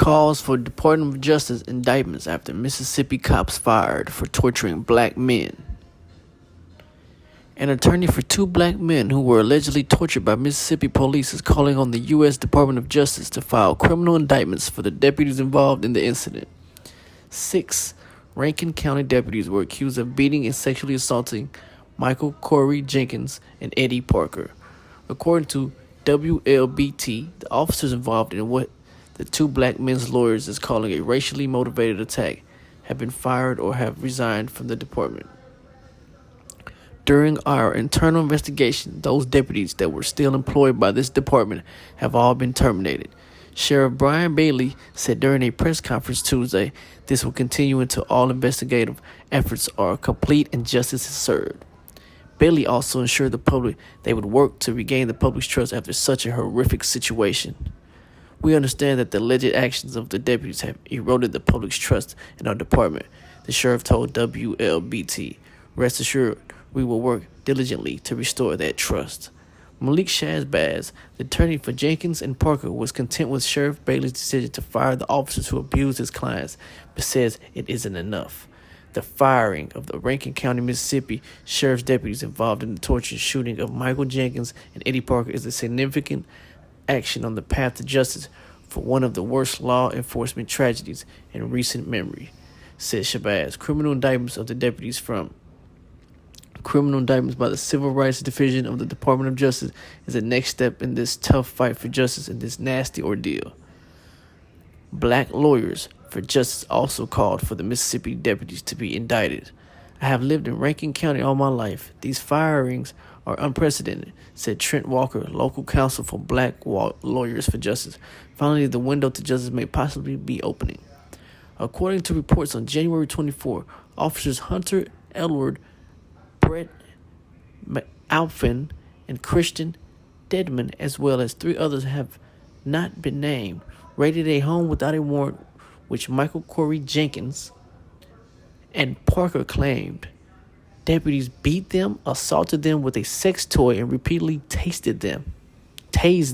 Calls for Department of Justice indictments after Mississippi cops fired for torturing black men. An attorney for two black men who were allegedly tortured by Mississippi police is calling on the U.S. Department of Justice to file criminal indictments for the deputies involved in the incident. 6 Rankin County deputies were accused of beating and sexually assaulting Michael Corey Jenkins and Eddie Parker. According to WLBT, the officers involved in what the two black men's lawyers is calling a racially motivated attack have been fired or have resigned from the department. During our internal investigation, those deputies that were still employed by this department have all been terminated. Sheriff Brian Bailey said during a press conference Tuesday, this will continue until all investigative efforts are complete and justice is served. Bailey also assured the public they would work to regain the public's trust after such a horrific situation. We understand that the alleged actions of the deputies have eroded the public's trust in our department, the sheriff told WLBT. Rest assured, we will work diligently to restore that trust. Malik Shazbaz, the attorney for Jenkins and Parker, was content with Sheriff Bailey's decision to fire the officers who abused his clients, but says it isn't enough. The firing of the Rankin County, Mississippi sheriff's deputies involved in the torture and shooting of Michael Jenkins and Eddie Parker is a significant action on the path to justice for one of the worst law enforcement tragedies in recent memory, said Shabazz. Criminal indictments by the Civil Rights Division of the Department of Justice is the next step in this tough fight for justice in this nasty ordeal. Black lawyers for justice also called for the Mississippi deputies to be indicted. I have lived in Rankin County all my life. These firings are unprecedented, said Trent Walker, local counsel for Black Lawyers for Justice. Finally, the window to justice may possibly be opening. According to reports on January 24, officers Hunter Elward, Brett Alphin, and Christian Dedman, as well as 3 others have not been named, raided a home without a warrant, which Michael Corey Jenkins and Parker claimed. Deputies beat them, assaulted them with a sex toy, and repeatedly tased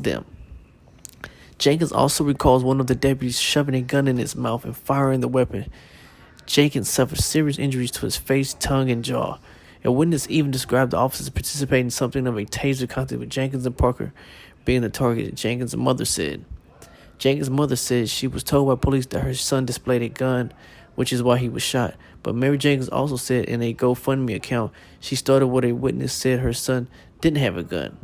them. Jenkins also recalls one of the deputies shoving a gun in his mouth and firing the weapon. Jenkins suffered serious injuries to his face, tongue, and jaw. A witness even described the officers participating in something of a taser contest with Jenkins and Parker being the target, Jenkins' mother said. Jenkins' mother said she was told by police that her son displayed a gun, which is why he was shot. But Mary Jenkins also said in a GoFundMe account she started what a witness said her son didn't have a gun.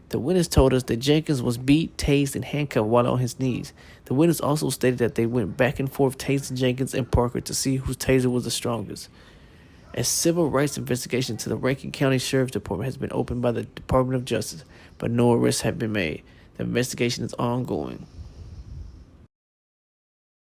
The witness told us that Jenkins was beat, tased, and handcuffed while on his knees. The witness also stated that they went back and forth tasing Jenkins and Parker to see whose taser was the strongest. A civil rights investigation to the Rankin County Sheriff's Department has been opened by the Department of Justice, but no arrests have been made. The investigation is ongoing.